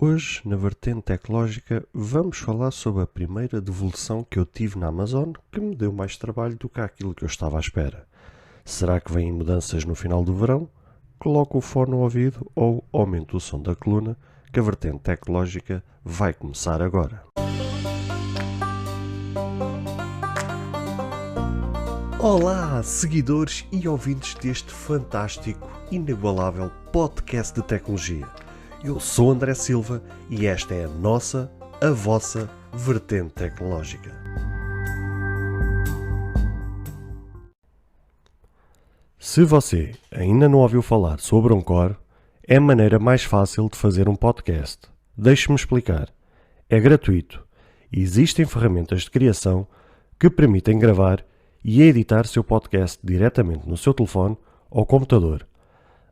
Hoje, na vertente tecnológica, vamos falar sobre a primeira devolução que eu tive na Amazon que me deu mais trabalho do que aquilo que eu estava à espera. Será que vêm mudanças no final do verão? Coloco o fone no ouvido ou aumento o som da coluna, que a vertente tecnológica vai começar agora. Olá, seguidores e ouvintes deste fantástico, inigualável podcast de tecnologia. Eu sou André Silva e esta é a vossa vertente tecnológica. Se você ainda não ouviu falar sobre Anchor, é a maneira mais fácil de fazer um podcast. Deixe-me explicar. É gratuito e existem ferramentas de criação que permitem gravar e editar seu podcast diretamente no seu telefone ou computador.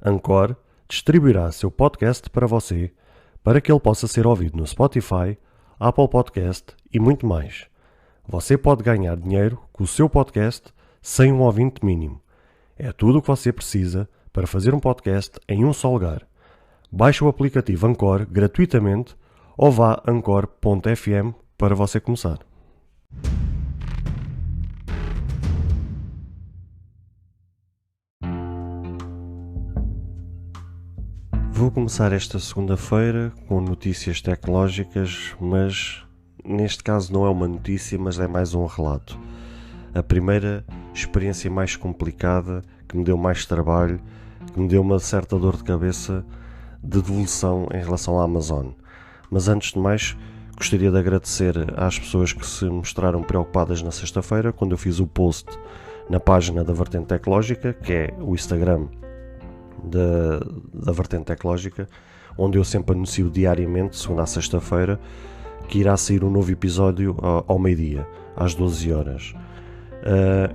Anchor distribuirá seu podcast para você, para que ele possa ser ouvido no Spotify, Apple Podcast e muito mais. Você pode ganhar dinheiro com o seu podcast sem um ouvinte mínimo. É tudo o que você precisa para fazer um podcast em um só lugar. Baixe o aplicativo Anchor gratuitamente ou vá a anchor.fm para você começar. Vou começar esta segunda-feira com notícias tecnológicas, mas neste caso não é uma notícia, mas é mais um relato. A primeira experiência mais complicada, que me deu mais trabalho, que me deu uma certa dor de cabeça de devolução em relação à Amazon. Mas antes de mais, gostaria de agradecer às pessoas que se mostraram preocupadas na sexta-feira, quando eu fiz o post na página da Vertente Tecnológica, que é o Instagram da Vertente Tecnológica, onde eu sempre anuncio diariamente, segunda a sexta-feira, que irá sair um novo episódio ao meio-dia, às 12 horas.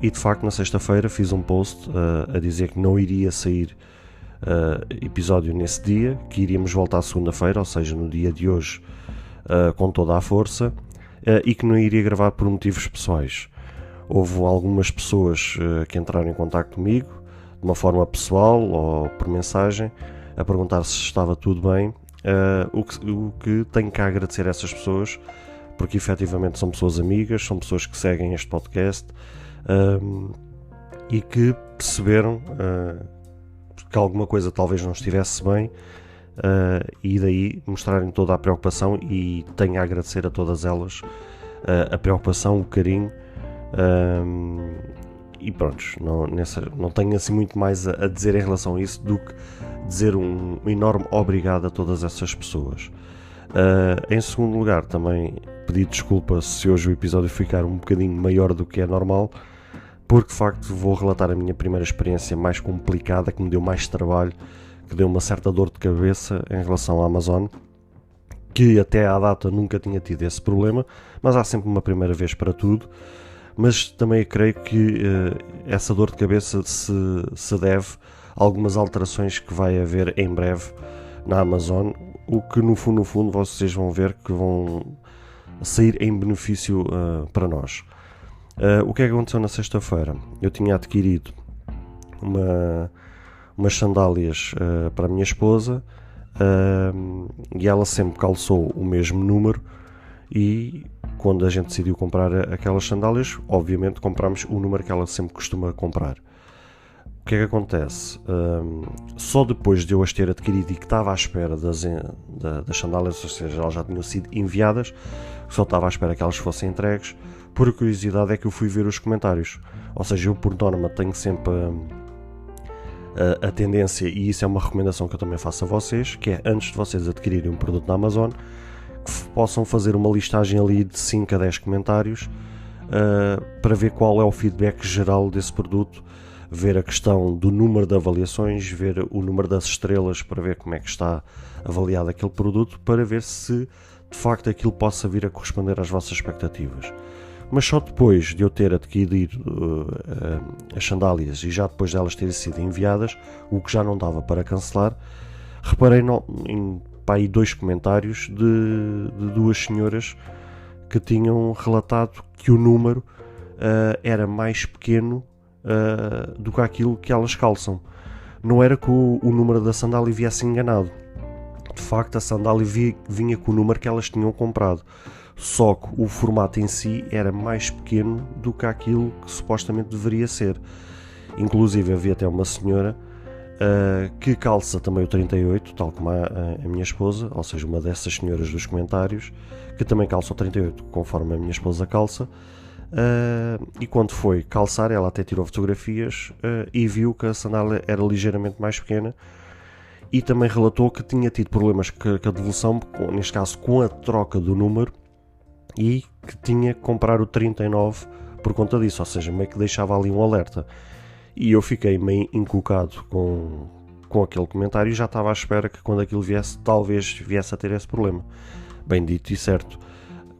E de facto na sexta-feira fiz um post a dizer que não iria sair episódio nesse dia, que iríamos voltar segunda-feira, ou seja, no dia de hoje, com toda a força, e que não iria gravar por motivos pessoais. Houve algumas pessoas que entraram em contacto comigo de uma forma pessoal ou por mensagem, a perguntar se estava tudo bem, o que tenho que agradecer a essas pessoas, porque efetivamente são pessoas amigas, são pessoas que seguem este podcast e que perceberam que alguma coisa talvez não estivesse bem e daí mostrarem toda a preocupação, e tenho a agradecer a todas elas a preocupação, o carinho. E pronto, não tenho assim muito mais a dizer em relação a isso do que dizer um enorme obrigado a todas essas pessoas. Em segundo lugar, também pedir desculpa se hoje o episódio ficar um bocadinho maior do que é normal, porque de facto vou relatar a minha primeira experiência mais complicada, que me deu mais trabalho, que deu uma certa dor de cabeça em relação à Amazon, que até à data nunca tinha tido esse problema, mas há sempre uma primeira vez para tudo. Mas também creio que essa dor de cabeça se deve a algumas alterações que vai haver em breve na Amazon, o que no fundo vocês vão ver que vão sair em benefício para nós. O que é que aconteceu na sexta-feira? Eu tinha adquirido umas sandálias para a minha esposa e ela sempre calçou o mesmo número, e quando a gente decidiu comprar aquelas sandálias, obviamente comprámos o número que ela sempre costuma comprar. O que é que acontece? Só depois de eu as ter adquirido e que estava à espera das sandálias, ou seja, elas já tinham sido enviadas, só estava à espera que elas fossem entregues, por curiosidade é que eu fui ver os comentários. Ou seja, eu por norma tenho sempre a tendência, e isso é uma recomendação que eu também faço a vocês, que é antes de vocês adquirirem um produto na Amazon, que possam fazer uma listagem ali de 5 a 10 comentários para ver qual é o feedback geral desse produto, ver a questão do número de avaliações, ver o número das estrelas para ver como é que está avaliado aquele produto, para ver se de facto aquilo possa vir a corresponder às vossas expectativas. Mas só depois de eu ter adquirido as sandálias e já depois de elas terem sido enviadas, o que já não dava para cancelar, reparei em aí 2 comentários de 2 senhoras que tinham relatado que o número era mais pequeno do que aquilo que elas calçam. Não era que o número da sandália viesse enganado, de facto a sandália vinha com o número que elas tinham comprado, só que o formato em si era mais pequeno do que aquilo que supostamente deveria ser. Inclusive havia até uma senhora que calça também o 38, tal como a minha esposa, ou seja, uma dessas senhoras dos comentários, que também calça o 38, conforme a minha esposa calça. E quando foi calçar, ela até tirou fotografias e viu que a sandália era ligeiramente mais pequena, e também relatou que tinha tido problemas com a devolução, neste caso com a troca do número, e que tinha que comprar o 39 por conta disso, ou seja, meio que deixava ali um alerta. E eu fiquei meio encucado com aquele comentário e já estava à espera que quando aquilo viesse, talvez viesse a ter esse problema. Bem dito e certo,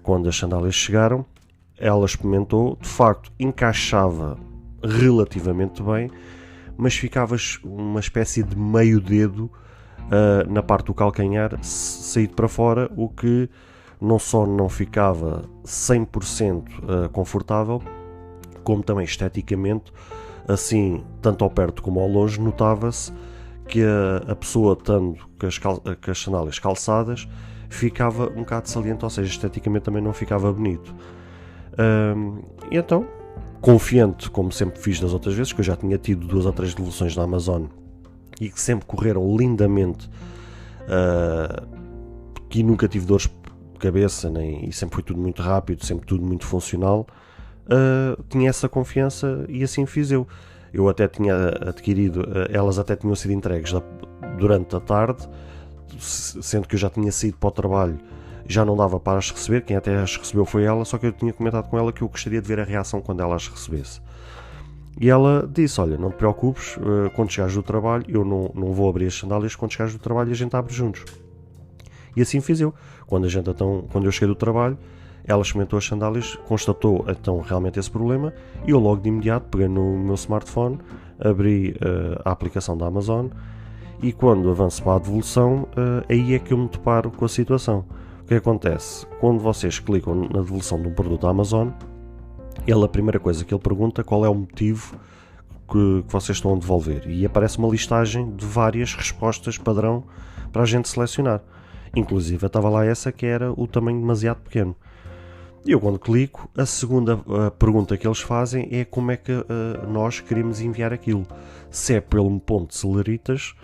quando as sandálias chegaram, ela experimentou, de facto encaixava relativamente bem, mas ficava uma espécie de meio dedo na parte do calcanhar saído para fora, o que não só não ficava 100% confortável, como também esteticamente, assim, tanto ao perto como ao longe, notava-se que a pessoa, estando com as sandálias calçadas, ficava um bocado saliente, ou seja, esteticamente também não ficava bonito. E então, confiante, como sempre fiz das outras vezes, que eu já tinha tido 2 ou 3 devoluções da Amazon e que sempre correram lindamente, que nunca tive dores de cabeça, e sempre foi tudo muito rápido, sempre tudo muito funcional, tinha essa confiança e assim fiz eu. Eu até tinha adquirido, elas até tinham sido entregues durante a tarde, sendo que eu já tinha saído para o trabalho, já não dava para as receber, quem até as recebeu foi ela, só que eu tinha comentado com ela que eu gostaria de ver a reação quando ela as recebesse. E ela disse, olha, não te preocupes, quando chegares do trabalho, eu não vou abrir as sandálias, quando chegares do trabalho a gente abre juntos. E assim fiz eu. Quando eu cheguei do trabalho, ela experimentou as sandálias, constatou então realmente esse problema, e eu logo de imediato peguei no meu smartphone, abri a aplicação da Amazon, e quando avanço para a devolução, aí é que eu me deparo com a situação. O que acontece? Quando vocês clicam na devolução de um produto da Amazon, a primeira coisa que ele pergunta é qual é o motivo que vocês estão a devolver, e aparece uma listagem de várias respostas padrão para a gente selecionar. Inclusive estava lá essa que era o tamanho demasiado pequeno. E eu, quando clico, a segunda pergunta que eles fazem é como é que nós queremos enviar aquilo. Se é pelo ponto de Celeritas,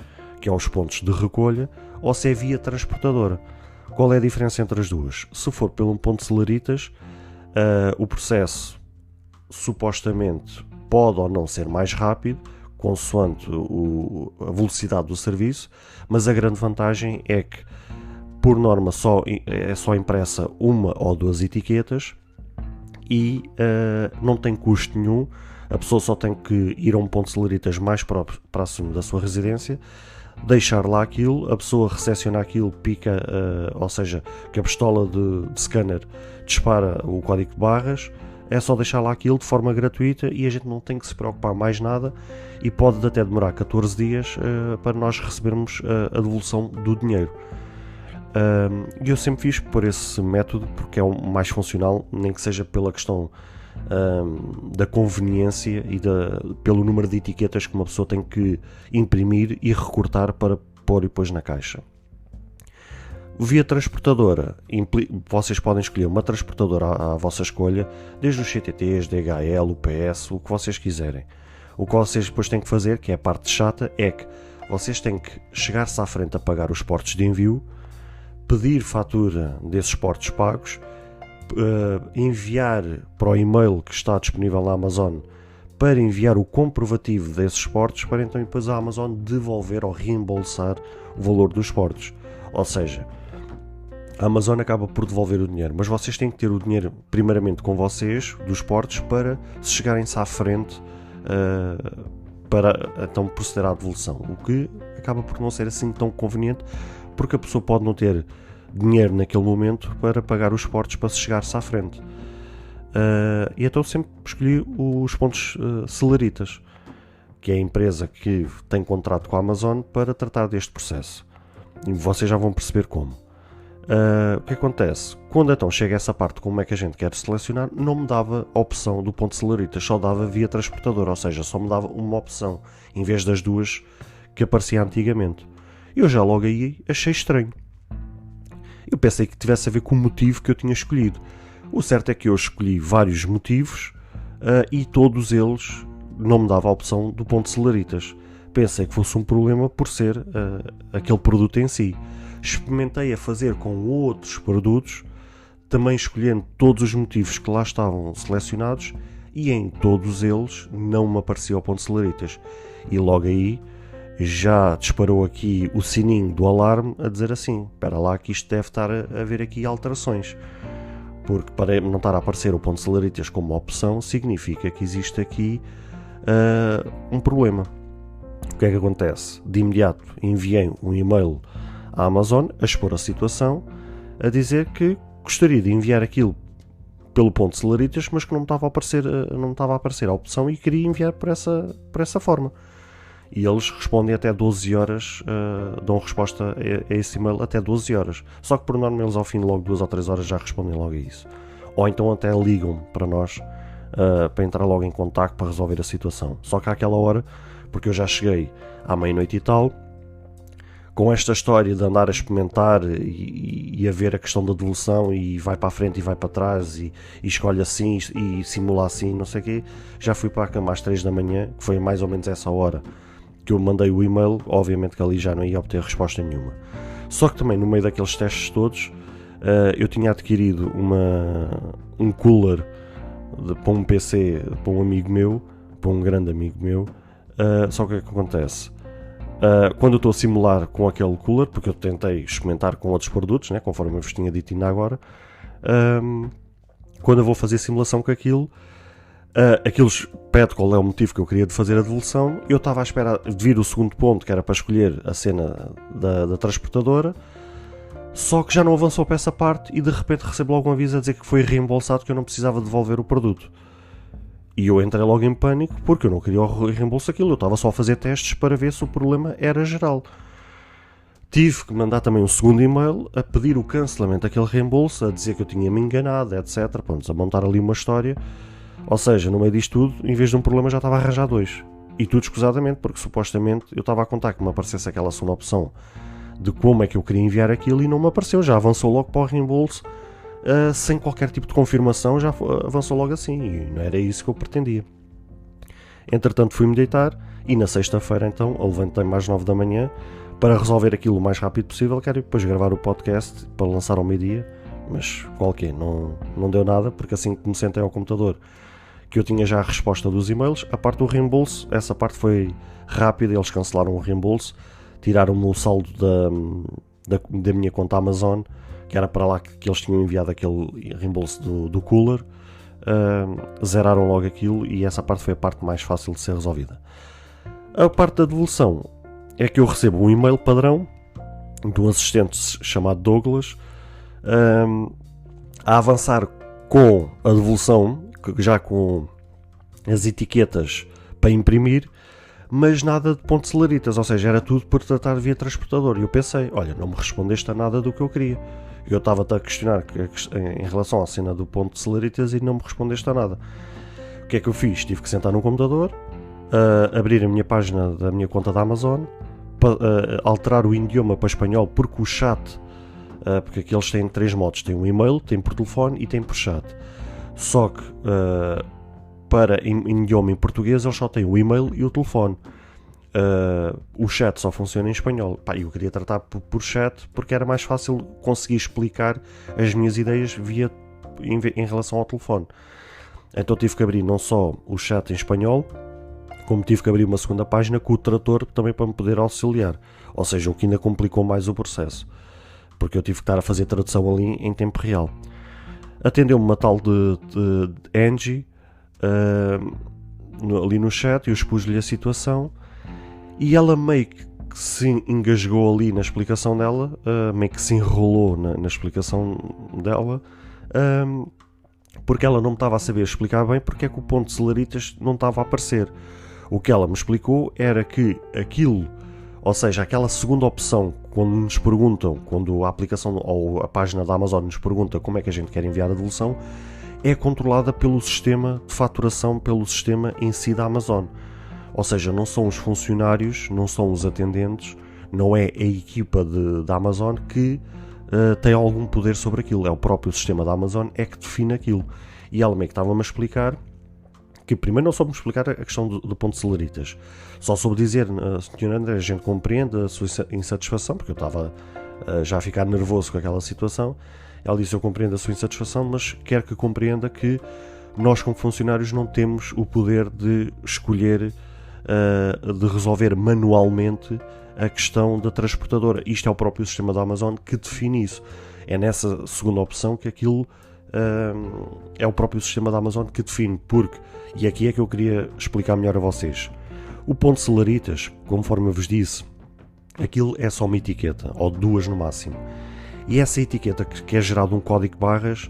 que é os pontos de recolha, ou se é via transportadora. Qual é a diferença entre as duas? Se for pelo ponto de Celeritas, o processo supostamente pode ou não ser mais rápido, consoante a velocidade do serviço, mas a grande vantagem é que, por norma, é só impressa 1 ou 2 etiquetas e não tem custo nenhum. A pessoa só tem que ir a um ponto de Celeritas mais próximo da sua residência, deixar lá aquilo, a pessoa recepciona aquilo, pica, ou seja, que a pistola de scanner dispara o código de barras, é só deixar lá aquilo de forma gratuita e a gente não tem que se preocupar mais nada, e pode até demorar 14 dias para nós recebermos a devolução do dinheiro. E eu sempre fiz por esse método porque é o mais funcional, nem que seja pela questão da conveniência e pelo número de etiquetas que uma pessoa tem que imprimir e recortar para pôr depois na caixa. Via transportadora, vocês podem escolher uma transportadora à vossa escolha, desde os CTTs, DHL, UPS, o que vocês quiserem. O que vocês depois têm que fazer, que é a parte chata, é que vocês têm que chegar-se à frente a pagar os portos de envio, pedir fatura desses portos pagos, enviar para o e-mail que está disponível na Amazon para enviar o comprovativo desses portos, para então depois a Amazon devolver ou reembolsar o valor dos portos. Ou seja, a Amazon acaba por devolver o dinheiro, mas vocês têm que ter o dinheiro primeiramente com vocês, dos portos, para se chegarem-se à frente para então proceder à devolução, o que acaba por não ser assim tão conveniente, porque a pessoa pode não ter dinheiro naquele momento para pagar os portos para se chegar-se à frente. E então sempre escolhi os pontos Celeritas, que é a empresa que tem contrato com a Amazon para tratar deste processo, e vocês já vão perceber como. O que acontece? Quando então chega essa parte de como é que a gente quer selecionar, não me dava a opção do ponto Celeritas, só dava via transportador, ou seja, só me dava uma opção em vez das duas que aparecia antigamente. Eu já logo aí achei estranho. Eu pensei que tivesse a ver com o motivo que eu tinha escolhido. O certo é que eu escolhi vários motivos e todos eles não me davam a opção do ponto Celeritas. Pensei que fosse um problema por ser aquele produto em si. Experimentei a fazer com outros produtos, também escolhendo todos os motivos que lá estavam selecionados, e em todos eles não me aparecia o ponto Celeritas. E logo aí já disparou aqui o sininho do alarme a dizer assim: espera lá que isto deve estar a haver aqui alterações. Porque para não estar a aparecer o ponto Celeritas como opção, significa que existe aqui um problema. O que é que acontece? De imediato enviei um e-mail à Amazon a expor a situação, a dizer que gostaria de enviar aquilo pelo ponto Celeritas, mas que não me estava a aparecer a opção e queria enviar por essa forma. E eles respondem até 12 horas, dão resposta a esse e-mail até 12 horas. Só que por norma eles ao fim de logo 2 ou 3 horas já respondem logo a isso. Ou então até ligam para nós, para entrar logo em contacto para resolver a situação. Só que àquela hora, porque eu já cheguei à meia-noite e tal, com esta história de andar a experimentar e a ver a questão da devolução e vai para a frente e vai para trás e escolhe assim e simula assim, não sei o quê, já fui para a cama às 3 da manhã, que foi mais ou menos essa hora que eu mandei o e-mail. Obviamente que ali já não ia obter resposta nenhuma. Só que também no meio daqueles testes todos, eu tinha adquirido um cooler para um PC, para um amigo meu, para um grande amigo meu. Só que o que acontece? Quando eu estou a simular com aquele cooler, porque eu tentei experimentar com outros produtos, né, conforme eu vos tinha dito ainda agora, quando eu vou fazer simulação com aquilo, aqueles pede qual é o motivo que eu queria de fazer a devolução. Eu estava à espera de vir o segundo ponto, que era para escolher a cena da transportadora, só que já não avançou para essa parte e de repente recebo logo um aviso a dizer que foi reembolsado, que eu não precisava devolver o produto. E eu entrei logo em pânico porque eu não queria o reembolso daquilo, eu estava só a fazer testes para ver se o problema era geral. Tive que mandar também um segundo e-mail a pedir o cancelamento daquele reembolso, a dizer que eu tinha me enganado, etc. Pronto, a montar ali uma história. Ou seja, no meio disto tudo, em vez de um problema já estava a arranjar dois. E tudo escusadamente, porque supostamente eu estava a contar que me aparecesse aquela segunda opção de como é que eu queria enviar aquilo e não me apareceu, já avançou logo para o reembolso. Sem qualquer tipo de confirmação, já avançou logo assim, e não era isso que eu pretendia. Entretanto fui-me deitar e na sexta-feira então eu levantei-me às 9 da manhã para resolver aquilo o mais rápido possível. Quero depois gravar o podcast para lançar ao meio-dia, mas qualquer, não deu nada, porque assim que me sentei ao computador, que eu tinha já a resposta dos e-mails, a parte do reembolso, essa parte foi rápida, eles cancelaram o reembolso, tiraram-me o saldo da minha conta Amazon, que era para lá que eles tinham enviado aquele reembolso do cooler, zeraram logo aquilo e essa parte foi a parte mais fácil de ser resolvida. A parte da devolução é que eu recebo um e-mail padrão de um assistente chamado Douglas, a avançar com a devolução, já com as etiquetas para imprimir, mas nada de ponto Celeritas, ou seja, era tudo por tratar via transportador. E eu pensei, olha, não me respondeste a nada do que eu queria. Eu estava-te a questionar em relação à cena do ponto Celeritas e não me respondeste a nada. O que é que eu fiz? Tive que sentar no computador, abrir a minha página da minha conta da Amazon, alterar o idioma para espanhol, porque o chat, porque aqui eles têm 3 modos, tem um e-mail, tem por telefone e tem por chat. Só que para em idioma em português eles só têm o e-mail e o telefone. O chat só funciona em espanhol. Eu queria tratar por chat porque era mais fácil conseguir explicar as minhas ideias em relação ao telefone. Então tive que abrir não só o chat em espanhol, como tive que abrir uma segunda página com o tradutor também para me poder auxiliar. Ou seja, o que ainda complicou mais o processo, porque eu tive que estar a fazer tradução ali em tempo real. Atendeu-me uma tal de Angie ali no chat, eu expus-lhe a situação e ela meio que se engasgou ali na explicação dela, meio que se enrolou na explicação dela, porque ela não me estava a saber explicar bem porque é que o ponto Celeritas não estava a aparecer. O que ela me explicou era que aquilo, ou seja, aquela segunda opção, quando nos perguntam, quando a aplicação ou a página da Amazon nos pergunta como é que a gente quer enviar a devolução, é controlada pelo sistema de faturação, pelo sistema em si da Amazon. Ou seja, não são os funcionários, não são os atendentes, Não é a equipa da Amazon que tem algum poder sobre aquilo, é o próprio sistema da Amazon é que define aquilo. E ela meio que estava-me a explicar que primeiro não soube-me explicar a questão do ponto de celeritas, só soube dizer, Sr. André, a gente compreende a sua insatisfação, porque eu estava já a ficar nervoso com aquela situação. Ela disse: eu compreendo a sua insatisfação, mas quero que compreenda que nós como funcionários não temos o poder de escolher, de resolver manualmente a questão da transportadora. Isto é o próprio sistema da Amazon que define isso. É nessa segunda opção que aquilo é o próprio sistema da Amazon que define, porque, e aqui é que eu queria explicar melhor a vocês, o ponto de celeritas, conforme eu vos disse, aquilo é só uma etiqueta, ou duas no máximo, e essa etiqueta que é gerado um código de barras,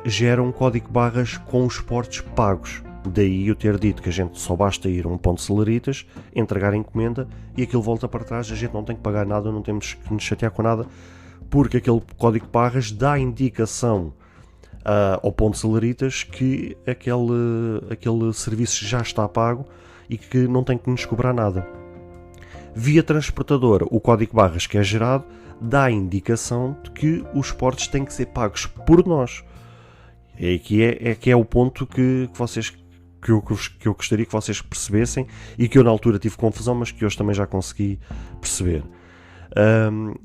gera um código de barras com os portos pagos. Daí eu ter dito que a gente só basta ir a um ponto de celeritas, entregar a encomenda e aquilo volta para trás, a gente não tem que pagar nada, não temos que nos chatear com nada, porque aquele código de barras dá indicação ao ponto de celeritas que aquele serviço já está pago e que não tem que nos cobrar nada. Via transportadora, o código de barras que é gerado dá a indicação de que os portos têm que ser pagos por nós. É que é o ponto que eu gostaria que vocês percebessem e que eu na altura tive confusão, mas que hoje também já consegui perceber.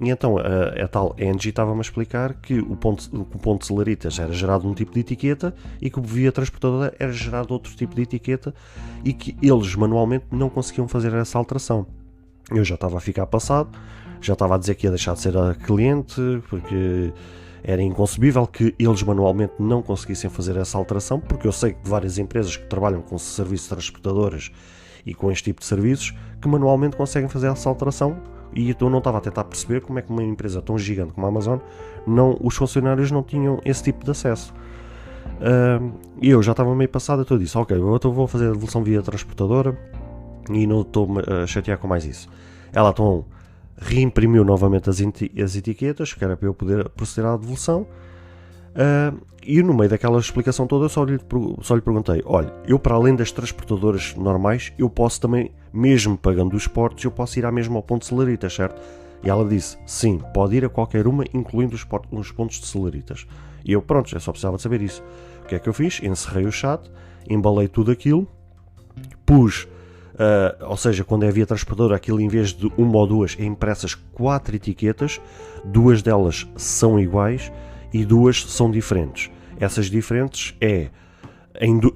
E então a tal Engie estava-me a explicar que o ponto de celeritas era gerado um tipo de etiqueta e que o via transportadora era gerado outro tipo de etiqueta e que eles manualmente não conseguiam fazer essa alteração. Eu já estava a ficar passado, já estava a dizer que ia deixar de ser a cliente, porque era inconcebível que eles manualmente não conseguissem fazer essa alteração, porque eu sei de várias empresas que trabalham com serviços de transportadoras e com este tipo de serviços que manualmente conseguem fazer essa alteração, e eu não estava a tentar perceber como é que uma empresa tão gigante como a Amazon, os funcionários não tinham esse tipo de acesso. E eu já estava meio passado, então eu disse: ok, eu vou fazer a devolução via transportadora e não estou a chatear com mais isso. Ela então reimprimiu novamente as etiquetas, que era para eu poder proceder à devolução, e no meio daquela explicação toda eu só lhe perguntei: olha, eu para além das transportadoras normais, eu posso também, mesmo pagando os portos, eu posso ir à mesma ao ponto de celeritas, certo? E ela disse: sim, pode ir a qualquer uma, incluindo os pontos de celeritas. E eu, pronto, eu só precisava de saber isso. O que é que eu fiz? Encerrei o chat, embalei tudo aquilo, pus, ou seja, quando é via transportadora, aquilo em vez de uma ou duas é impressas 4 etiquetas, 2 delas são iguais e 2 são diferentes. Essas diferentes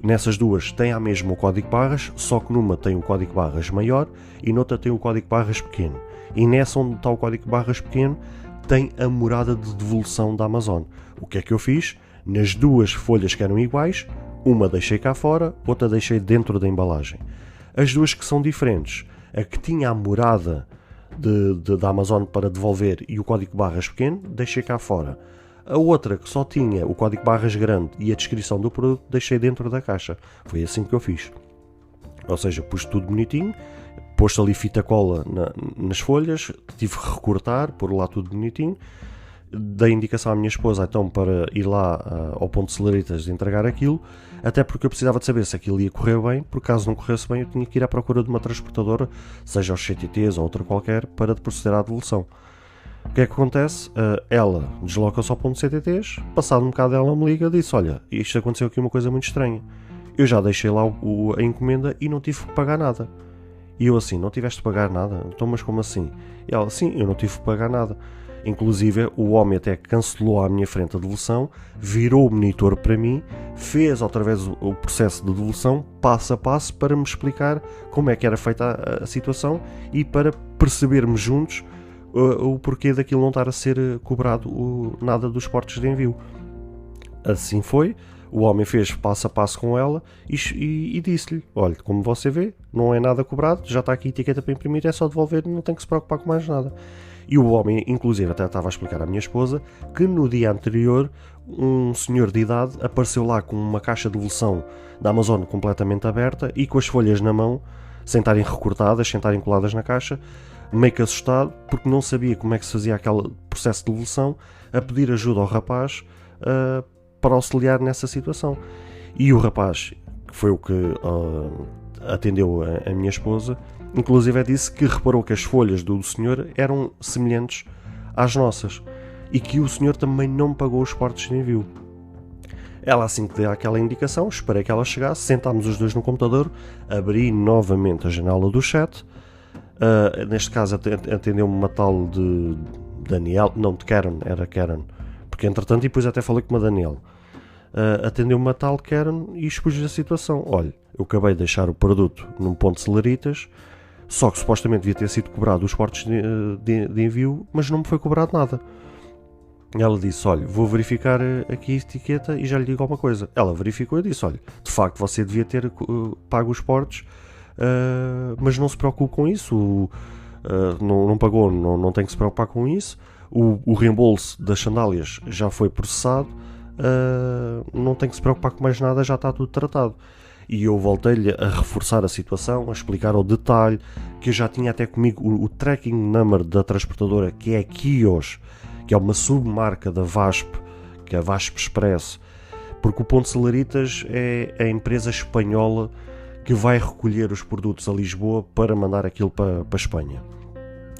nessas duas tem a mesma o código de barras, só que numa tem o código de barras maior e noutra tem o código de barras pequeno. E nessa onde está o código de barras pequeno tem a morada de devolução da Amazon. O que é que eu fiz? Nas duas folhas que eram iguais, uma deixei cá fora, outra deixei dentro da embalagem. As duas que são diferentes, a que tinha a morada da Amazon para devolver e o código de barras pequeno, deixei cá fora. A outra que só tinha o código de barras grande e a descrição do produto, deixei dentro da caixa. Foi assim que eu fiz. Ou seja, pus tudo bonitinho, pus ali fita cola nas folhas, tive que recortar, pôr lá tudo bonitinho. Dei indicação à minha esposa então para ir lá ao ponto de celeritas de entregar aquilo, até porque eu precisava de saber se aquilo ia correr bem, por caso não corresse bem eu tinha que ir à procura de uma transportadora, seja aos CTTs ou outra qualquer, para proceder à devolução. O que é que acontece? Ela desloca-se ao ponto de CTTs, passado um bocado ela me liga e disse: olha, isto aconteceu aqui uma coisa muito estranha, eu já deixei lá a encomenda e não tive que pagar nada. E eu assim: não tiveste de pagar nada? Então, mas como assim? E ela: sim, eu não tive de pagar nada. Inclusive o homem até cancelou à minha frente a devolução, virou o monitor para mim, fez outra vez o processo de devolução passo a passo para me explicar como é que era feita a situação e para percebermos juntos o porquê daquilo não estar a ser cobrado nada dos portos de envio. Assim foi, o homem fez passo a passo com ela e disse-lhe: olha, como você vê, não é nada cobrado, já está aqui a etiqueta para imprimir, é só devolver, não tem que se preocupar com mais nada. E o homem, inclusive, até estava a explicar à minha esposa que no dia anterior um senhor de idade apareceu lá com uma caixa de devolução da Amazon completamente aberta e com as folhas na mão, sem estarem recortadas, sem estarem coladas na caixa, meio que assustado, porque não sabia como é que se fazia aquele processo de devolução, a pedir ajuda ao rapaz para auxiliar nessa situação. E o rapaz, que foi o que atendeu a minha esposa, inclusive disse que reparou que as folhas do senhor eram semelhantes às nossas e que o senhor também não pagou os portos de envio. Ela, assim que deu aquela indicação, esperei que ela chegasse, sentámos os dois no computador, abri novamente a janela do chat, neste caso atendeu-me uma tal de Daniel, não, de Karen, era Karen, porque entretanto, e depois até falei com uma Daniel, atendeu-me uma tal Karen e expus-lhe a situação. Olha, eu acabei de deixar o produto num ponto de Celeritas, só que supostamente devia ter sido cobrado os portos de envio, mas não me foi cobrado nada. Ela disse, olha, vou verificar aqui a etiqueta e já lhe digo alguma coisa. Ela verificou e disse, olha, de facto você devia ter pago os portos, mas não se preocupe com isso, não pagou, não tem que se preocupar com isso, o reembolso das sandálias já foi processado, não tem que se preocupar com mais nada, já está tudo tratado. E eu voltei-lhe a reforçar a situação, a explicar ao detalhe, que eu já tinha até comigo o tracking number da transportadora, que é a Kios, que é uma submarca da VASP, que é a VASP Express, porque o Ponto Celeritas é a empresa espanhola que vai recolher os produtos a Lisboa para mandar aquilo para a Espanha.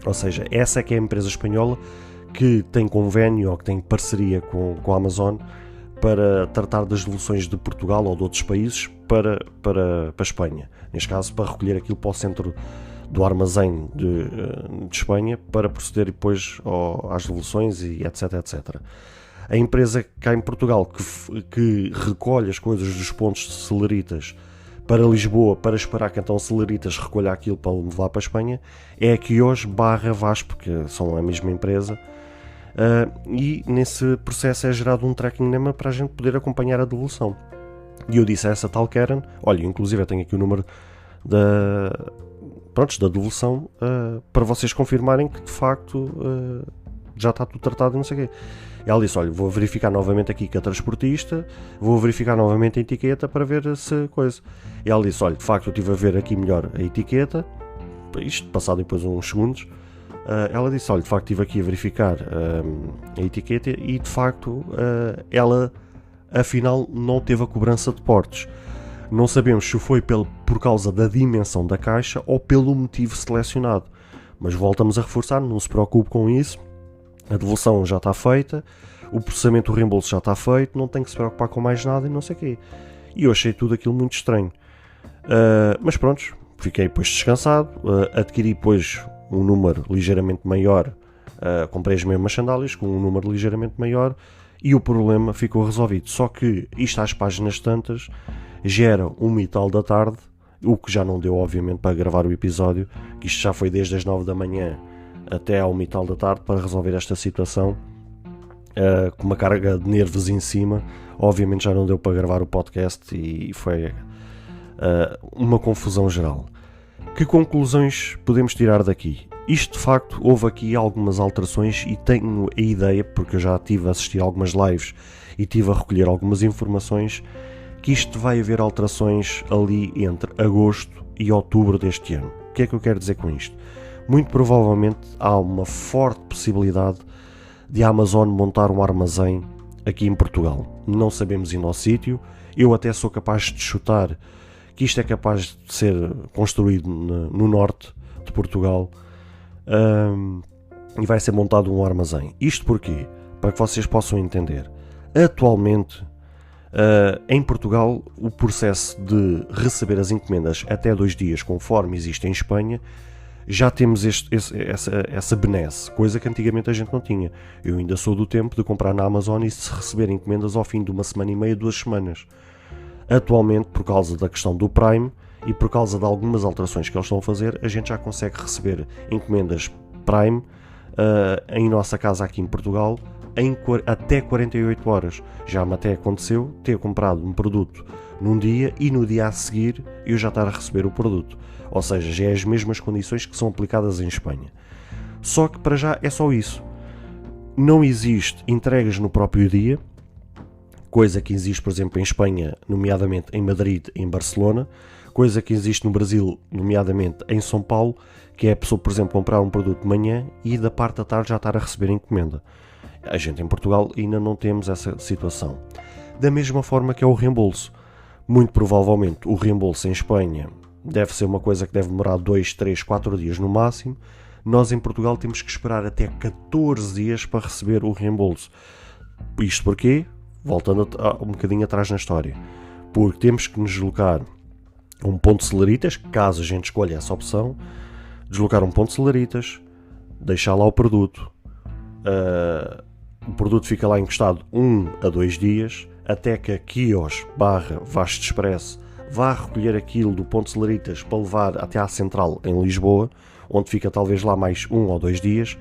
Ou seja, essa é que é a empresa espanhola que tem convênio ou que tem parceria com a Amazon para tratar das devoluções de Portugal ou de outros países para a Espanha. Neste caso, para recolher aquilo para o centro do armazém de Espanha para proceder depois às devoluções e etc, etc. A empresa cá em Portugal que recolhe as coisas dos pontos de Celeritas para Lisboa, para esperar que então Celeritas recolha aquilo para levar para a Espanha, é a Kios / VASP, porque são a mesma empresa, e nesse processo é gerado um tracking number para a gente poder acompanhar a devolução. E eu disse a essa tal Karen, olha, inclusive eu tenho aqui o número da devolução, para vocês confirmarem que de facto já está tudo tratado e não sei o quê. Ela disse, olha, vou verificar novamente aqui com a transportista, vou verificar novamente a etiqueta para ver se coisa. E ela disse, olha, de facto eu estive a ver aqui melhor a etiqueta, isto passado depois uns segundos, ela disse, olha, de facto estive aqui a verificar a etiqueta e de facto ela afinal não teve a cobrança de portos. Não sabemos se foi por causa da dimensão da caixa ou pelo motivo selecionado. Mas voltamos a reforçar, não se preocupe com isso. A devolução já está feita, o processamento do reembolso já está feito, não tem que se preocupar com mais nada e não sei o quê. E eu achei tudo aquilo muito estranho. Mas pronto, fiquei depois descansado, adquiri depois um número ligeiramente maior, comprei as mesmas sandálias com um número ligeiramente maior e o problema ficou resolvido. Só que isto às páginas tantas gera 1h da tarde, o que já não deu obviamente para gravar o episódio, que isto já foi desde as 9 da manhã até à 1h da tarde para resolver esta situação, com uma carga de nervos em cima. Obviamente já não deu para gravar o podcast e foi uma confusão geral. Que conclusões podemos tirar daqui? Isto de facto, houve aqui algumas alterações e tenho a ideia, porque eu já estive a assistir algumas lives e estive a recolher algumas informações, que isto vai haver alterações ali entre agosto e outubro deste ano. O que é que eu quero dizer com isto? Muito provavelmente há uma forte possibilidade de a Amazon montar um armazém aqui em Portugal. Não sabemos ainda ao sítio, eu até sou capaz de chutar que isto é capaz de ser construído no norte de Portugal, e vai ser montado um armazém. Isto porquê? Para que vocês possam entender. Atualmente, em Portugal, o processo de receber as encomendas até 2 dias, conforme existe em Espanha, já temos essa benesse, coisa que antigamente a gente não tinha. Eu ainda sou do tempo de comprar na Amazon e se receber encomendas ao fim de 1 semana e meia, 2 semanas. Atualmente, por causa da questão do Prime e por causa de algumas alterações que eles estão a fazer, a gente já consegue receber encomendas Prime em nossa casa aqui em Portugal em até 48 horas. Já me até aconteceu ter comprado um produto num dia e no dia a seguir eu já estar a receber o produto. Ou seja, já é as mesmas condições que são aplicadas em Espanha. Só que para já é só isso. Não existe entregas no próprio dia, coisa que existe, por exemplo, em Espanha, nomeadamente em Madrid e em Barcelona, coisa que existe no Brasil, nomeadamente em São Paulo, que é a pessoa, por exemplo, comprar um produto de manhã e da parte da tarde já estar a receber a encomenda. A gente em Portugal ainda não temos essa situação. Da mesma forma que é o reembolso. Muito provavelmente o reembolso em Espanha deve ser uma coisa que deve demorar 2, 3, 4 dias no máximo. Nós em Portugal temos que esperar até 14 dias para receber o reembolso. Isto porquê? Voltando um bocadinho atrás na história. Porque temos que nos deslocar a um ponto de Celeritas, caso a gente escolha essa opção, deslocar um ponto de Celeritas, deixar lá o produto fica lá encostado 1 a 2 dias, até que a Quios / Vasto Expresso vá recolher aquilo do ponto de Celeritas para levar até à central em Lisboa, onde fica talvez lá mais 1 ou 2 dias,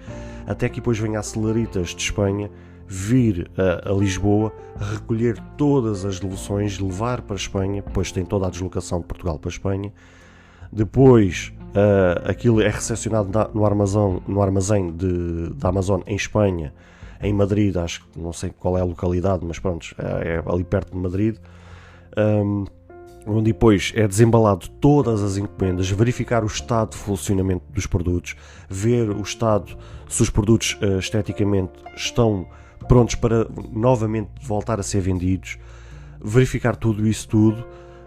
até que depois venha a Celeritas de Espanha, vir a Lisboa, recolher todas as devoluções, levar para a Espanha, depois tem toda a deslocação de Portugal para a Espanha, depois aquilo é recepcionado no armazém da Amazon em Espanha, em Madrid, acho que não sei qual é a localidade, mas pronto, é ali perto de Madrid, onde depois é desembalado todas as encomendas, verificar o estado de funcionamento dos produtos, ver o estado, se os produtos esteticamente estão prontos para novamente voltar a ser vendidos, verificar tudo isso tudo,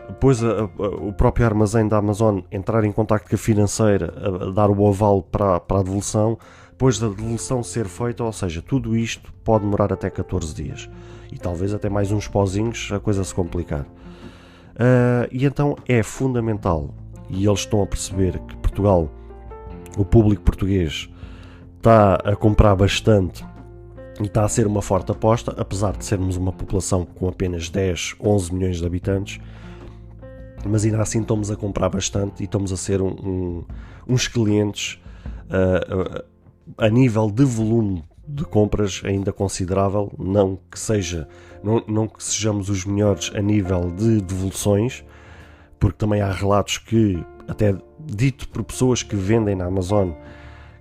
depois o próprio armazém da Amazon entrar em contacto com a financeira, dar o aval para a devolução, depois da devolução ser feita, ou seja, tudo isto pode demorar até 14 dias e talvez até mais uns pozinhos a coisa se complicar. E então é fundamental, e eles estão a perceber que Portugal, o público português, está a comprar bastante e está a ser uma forte aposta, apesar de sermos uma população com apenas 10, 11 milhões de habitantes, mas ainda assim estamos a comprar bastante e estamos a ser uns clientes a nível de volume de compras ainda considerável, não que sejamos os melhores a nível de devoluções, porque também há relatos que, até dito por pessoas que vendem na Amazon,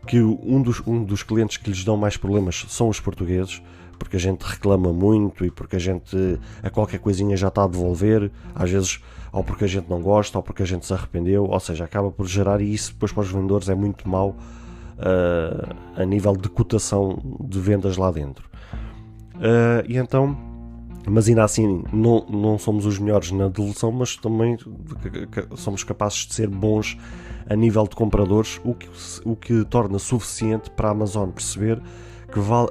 que um dos clientes que lhes dão mais problemas são os portugueses, porque a gente reclama muito e porque a gente a qualquer coisinha já está a devolver, às vezes ou porque a gente não gosta ou porque a gente se arrependeu, ou seja, acaba por gerar, e isso depois para os vendedores é muito mau a nível de cotação de vendas lá dentro. E então, mas ainda assim não somos os melhores na devolução, mas também somos capazes de ser bons a nível de compradores, o que torna suficiente para a Amazon perceber que vale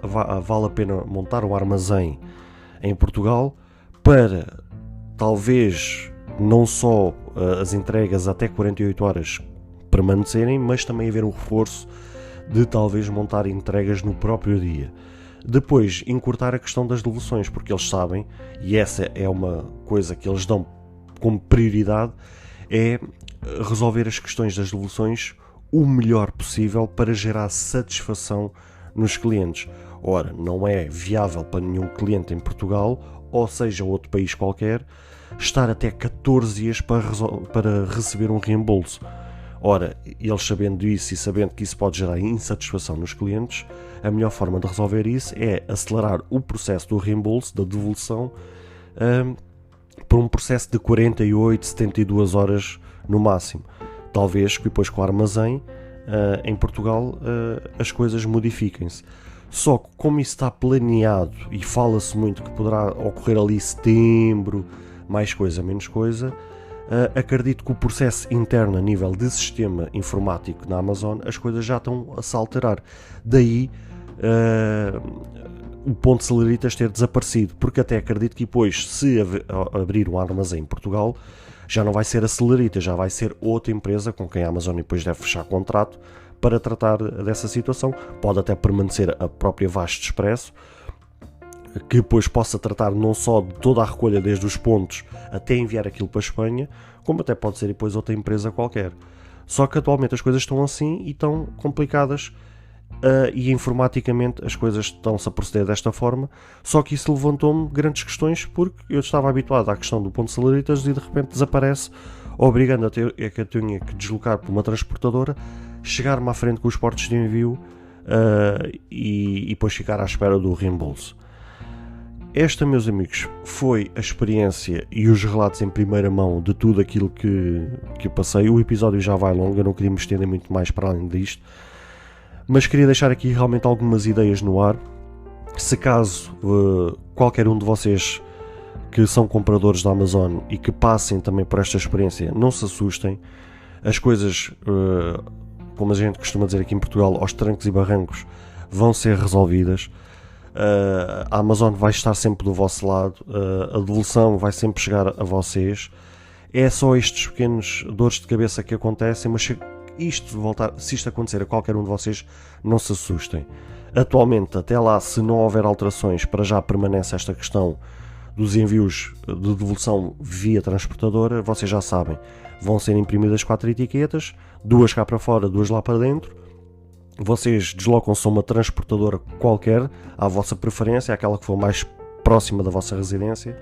a pena montar um armazém em Portugal para talvez não só as entregas até 48 horas permanecerem, mas também haver um reforço de talvez montar entregas no próprio dia. Depois, encurtar a questão das devoluções, porque eles sabem, e essa é uma coisa que eles dão como prioridade, é resolver as questões das devoluções o melhor possível para gerar satisfação nos clientes. Ora, não é viável para nenhum cliente em Portugal, ou seja, outro país qualquer, estar até 14 dias para receber um reembolso. Ora, eles sabendo isso e sabendo que isso pode gerar insatisfação nos clientes, a melhor forma de resolver isso é acelerar o processo do reembolso, da devolução, por um processo de 48, 72 horas no máximo. Talvez que depois com o armazém, em Portugal, as coisas modifiquem-se. Só que como isso está planeado e fala-se muito que poderá ocorrer ali setembro, mais coisa, menos coisa, acredito que o processo interno a nível de sistema informático na Amazon, as coisas já estão a se alterar. Daí o ponto de Celeritas ter desaparecido, porque até acredito que depois, se abrir um armazém em Portugal, já não vai ser a Celeritas, já vai ser outra empresa com quem a Amazon depois deve fechar contrato para tratar dessa situação. Pode até permanecer a própria Vasto Expresso, que depois possa tratar não só de toda a recolha desde os pontos até enviar aquilo para a Espanha, como até pode ser depois outra empresa qualquer. Só que atualmente as coisas estão assim e estão complicadas, e informaticamente as coisas estão-se a proceder desta forma, só que isso levantou-me grandes questões, porque eu estava habituado à questão do ponto de Celeritas e de repente desaparece, obrigando a que eu tenha que deslocar por uma transportadora, chegar-me à frente com os portos de envio e depois ficar à espera do reembolso. Esta, meus amigos, foi a experiência e os relatos em primeira mão de tudo aquilo que eu passei. O episódio já vai longo, eu não queria me estender muito mais para além disto, mas queria deixar aqui realmente algumas ideias no ar. Se caso qualquer um de vocês que são compradores da Amazon e que passem também por esta experiência, não se assustem. as coisas, como a gente costuma dizer aqui em Portugal, aos trancos e barrancos, vão ser resolvidas. A Amazon vai estar sempre do vosso lado, a devolução vai sempre chegar a vocês. É só estes pequenos dores de cabeça que acontecem, mas se isto acontecer a qualquer um de vocês, não se assustem. Atualmente, até lá, se não houver alterações, para já permanece esta questão dos envios de devolução via transportadora. Vocês já sabem, vão ser imprimidas 4 etiquetas, 2 cá para fora, 2 lá para dentro. Vocês deslocam-se a uma transportadora qualquer, à vossa preferência, aquela que for mais próxima da vossa residência,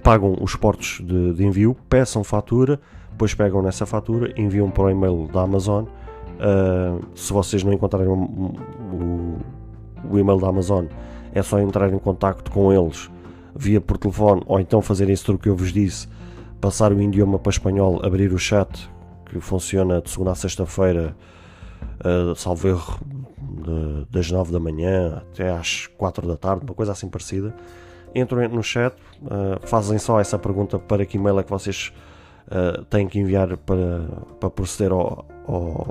pagam os portos de envio, peçam fatura, depois pegam nessa fatura, enviam para o e-mail da Amazon. Se vocês não encontrarem o e-mail da Amazon, é só entrar em contacto com eles via por telefone, ou então fazerem esse truque que eu vos disse, passar o idioma para espanhol, abrir o chat, que funciona de segunda a sexta-feira, salvo erro, das 9 da manhã até às 4 da tarde, uma coisa assim parecida. Entram no chat, fazem só essa pergunta: para que e-mail é que vocês têm que enviar para proceder ao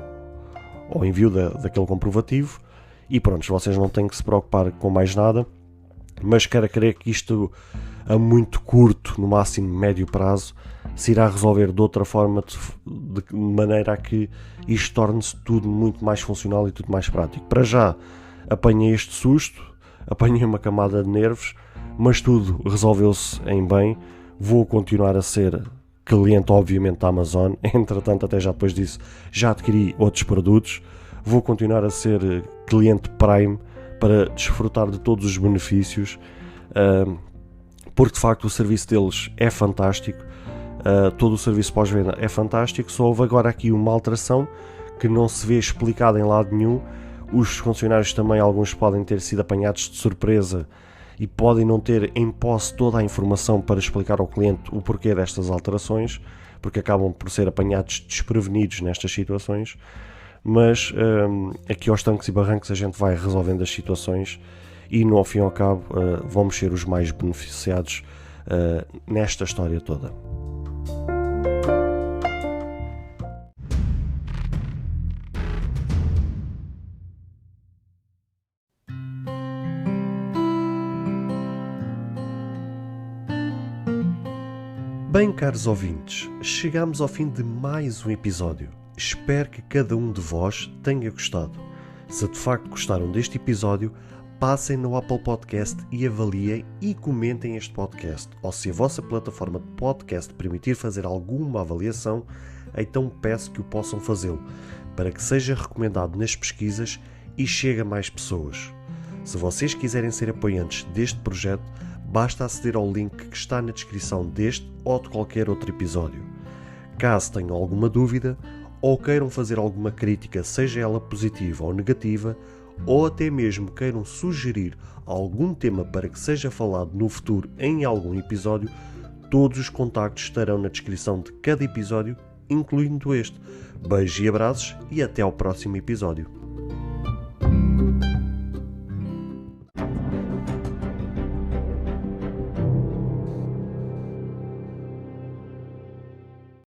envio daquele comprovativo, e pronto, vocês não têm que se preocupar com mais nada. Mas quero crer que isto, a muito curto, no máximo médio prazo, se irá resolver de outra forma, de maneira a que isto torne-se tudo muito mais funcional e tudo mais prático. Para já apanhei este susto, apanhei uma camada de nervos, mas tudo resolveu-se em bem. Vou continuar a ser cliente, obviamente, da Amazon. Entretanto, até já depois disso, já adquiri outros produtos. Vou continuar a ser cliente Prime para desfrutar de todos os benefícios, porque de facto o serviço deles é fantástico. Todo o serviço pós-venda é fantástico. Só houve agora aqui uma alteração que não se vê explicada em lado nenhum. Os funcionários também, alguns podem ter sido apanhados de surpresa e podem não ter em posse toda a informação para explicar ao cliente o porquê destas alterações, porque acabam por ser apanhados desprevenidos nestas situações. Mas aqui aos trancos e barrancos a gente vai resolvendo as situações e, no fim e ao cabo, vamos ser os mais beneficiados nesta história toda. Bem, caros ouvintes, chegamos ao fim de mais um episódio. Espero que cada um de vós tenha gostado. Se de facto gostaram deste episódio, passem no Apple Podcast e avaliem e comentem este podcast. Ou se a vossa plataforma de podcast permitir fazer alguma avaliação, então peço que o possam fazê-lo, para que seja recomendado nas pesquisas e chegue a mais pessoas. Se vocês quiserem ser apoiantes deste projeto, basta aceder ao link que está na descrição deste ou de qualquer outro episódio. Caso tenham alguma dúvida ou queiram fazer alguma crítica, seja ela positiva ou negativa, ou até mesmo queiram sugerir algum tema para que seja falado no futuro em algum episódio, todos os contactos estarão na descrição de cada episódio, incluindo este. Beijos e abraços e até ao próximo episódio.